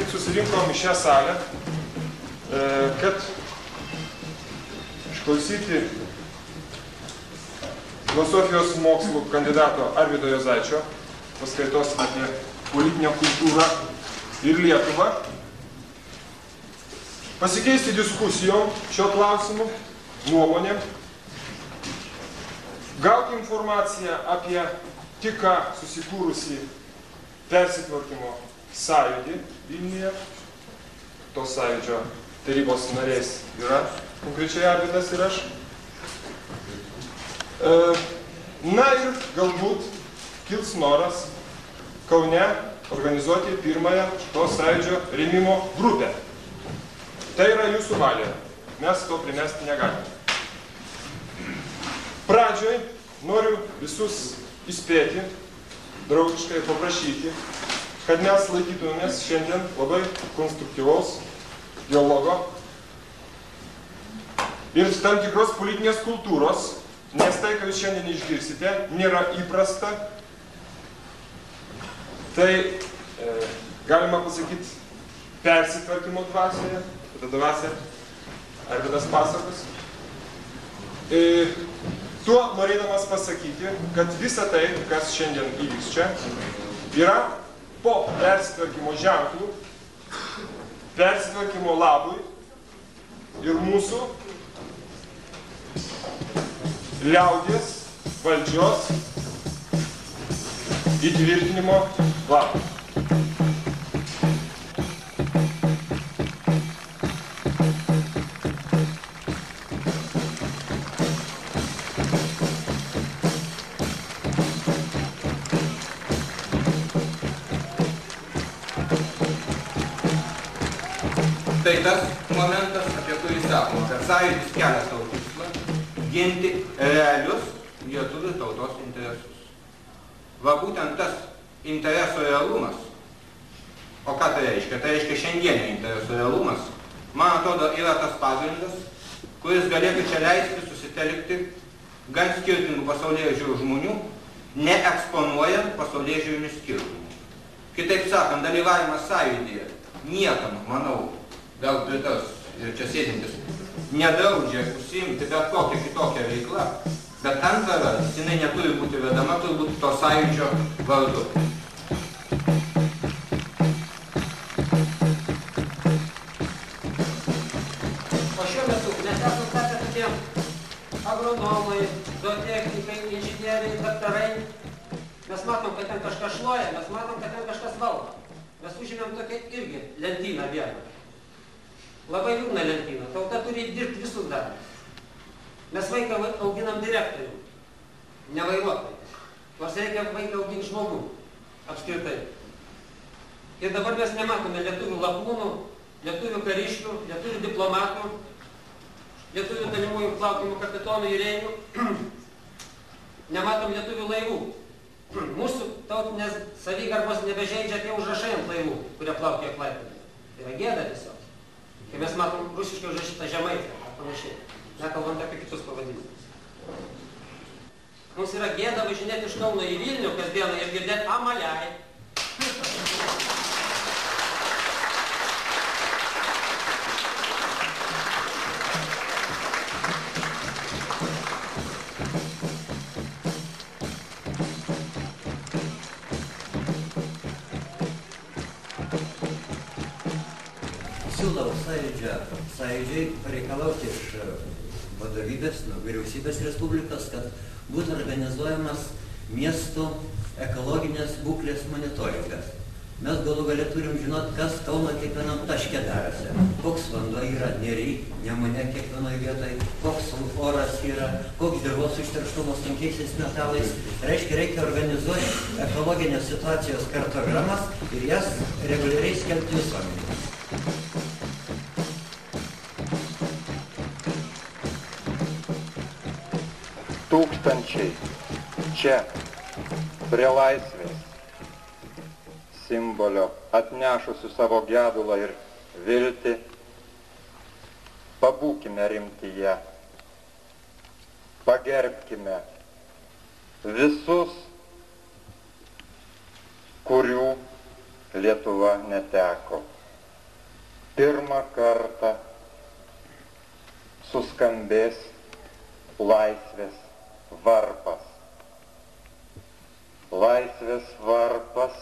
tik susirinkom į šią salę, kad išklausyti filosofijos mokslų kandidato Arvydo Juozaičio paskaitos apie politinę kultūrą ir Lietuvą, pasikeisti diskusijom šio klausimu, nuomonėm, gauti informaciją apie tik ką susikūrusi persitvarkymo sąjūdį Vilniuje. To sąjūdžio tarybos nariais yra konkrečiai Arvydas ir aš. Na ir galbūt kils noras Kaune organizuoti pirmąją to sąjūdžio rėmimo grupę. Tai yra jūsų valė. Mes to primesti negalime. Pradžioj noriu visus įspėti, draugiškai paprašyti, kad mes laikytumės šiandien labai konstruktyvaus dialogo ir tam tikros politinės kultūros, nes tai, ką jūs šiandien išgirsite, nėra įprasta. Tai galima pasakyti persitvarkymo dvasioje, tada dvasia Arvydas pasakos. Tuo norėdamas pasakyti, kad visa tai, kas šiandien įvyks čia, yra po persitvarkymo ženklų, persitvarkymo labui ir mūsų liaudies valdžios įtvirtinimo labui. Tai tas momentas, apie kurį sakoma, kad sąjūdis kelia savo tikslą ginti realius lietuvių tautos interesus. Va būtent tas interesų realumas, o ką tai reiškia? Tai reiškia šiandienio interesų realumas, man atrodo, yra tas pagrindas, kuris galėtų čia leisti susitelkti gan skirtingų pasaulėžiūrų žmonių, neeksponuojant pasaulėžiūrinių skirtumų. Kitaip sakant, dalyvavimas sąjūdyje niekam, manau, gal pritars ir čia sėdintis, nedraudžia užsiimti bet kokią kitokią veiklą, bet antra vertus, jinai neturi būti vedama turbūt to sąjūdžio vardu. O šiuo metu mes esame tapę tokie agronomai, zootechnikai, inžinieriai, daktarai. Mes matom, kad ten kažkas šluoja, mes matom, kad ten kažkas valdo. Mes užėmėm tokią irgi lentyną vieną. Labai liūdna lentyna. Tauta turi dirbti visus darbus. Mes vaiką auginam direktorių, ne vairuotojų. Nors reikia vaiką auginti žmogų, apskritai. Ir dabar mes nematome lietuvių lakūnų, lietuvių kariškių, lietuvių diplomatų, lietuvių dalimųjų plaukimo kapitonų jūreivių. Nematom lietuvių laivų. Mūsų tautinės savigarbos nebežeidžia tie užrašai ant laivų, kurie plaukė Klaipėdoje. Tai yra gėda tiesiog. Kai mes matom rusiškai užrašytą Žemaitę ar panašiai, nekalbant apie kitus pavadinimus. Mums yra gėda važinėti iš Kauno į Vilnių kasdieną ir girdėti amaliai. Siūlau sąjūdžiai pareikalauti iš vadovybės, vyriausybės Respublikos, kad būtų organizuojamas miestų ekologinės būklės monitoringas. Mes galų gale turim žinot, kas Kauno kiekvienam taške darosi. Koks vanduo yra Nery, Nemune kiekvienoje vietoje, koks oras yra, koks dirvos užterštumas sunkiaisiais metalais. Reikia organizuoti ekologinės situacijos kartogramas ir jas reguliariai skelbti visuomenei. Tūkstančiai čia, prie laisvės simbolio, atnešusių savo gedulą ir viltį, pabūkime rimtyje, pagerbkime visus, kurių Lietuva neteko. pirmą kartą suskambės laisvės varpas. Laisvės varpas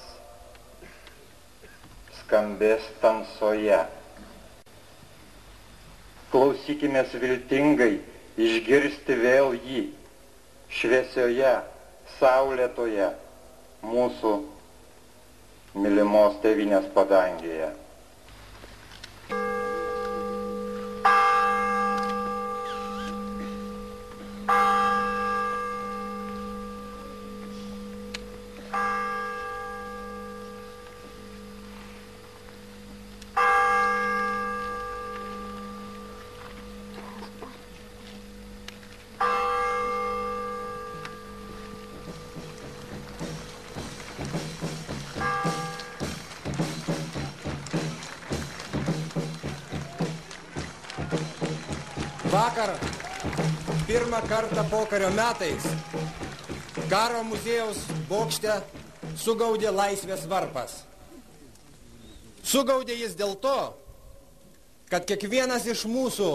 skambės tamsoje. Klausykimės viltingai išgirsti vėl jį šviesioje, saulėtoje mūsų mylimos tėvynės padangėje. Vakar, pirmą kartą pokario metais, Karo muziejaus bokšte sugaudė laisvės varpas. Sugaudė jis dėl to, kad kiekvienas iš mūsų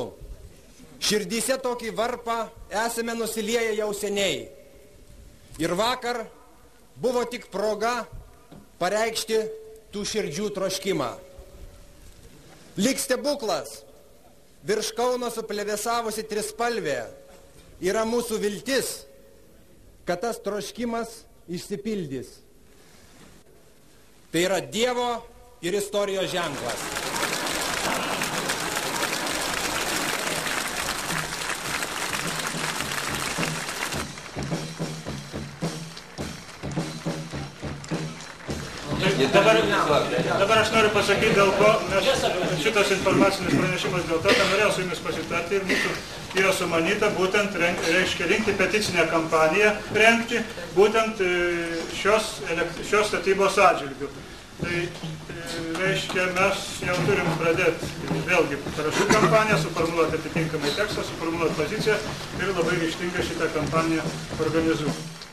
širdyse tokį varpą esame nusilieję jau seniai. Ir vakar buvo tik proga pareikšti tų širdžių troškimą. Lyg stebuklas, virš Kauno suplevėsavusi trispalvė yra mūsų viltis, kad tas troškimas išsipildys. Tai yra Dievo ir istorijos ženklas. Dabar aš noriu pasakyti, dėl ko mes šitas informacinis pranešimas dėl to, kad norėjau su jumis pasitarti ir mūsų yra sumanyta būtent rinkti peticinę kampaniją, rengti būtent šios statybos atžvilgių. Tai reiškia, mes jau turim pradėti vėlgi parašų kampaniją, suformuluoti atitinkamai tekstą, suformuluoti poziciją ir labai ryžtingai šitą kampaniją organizuoti.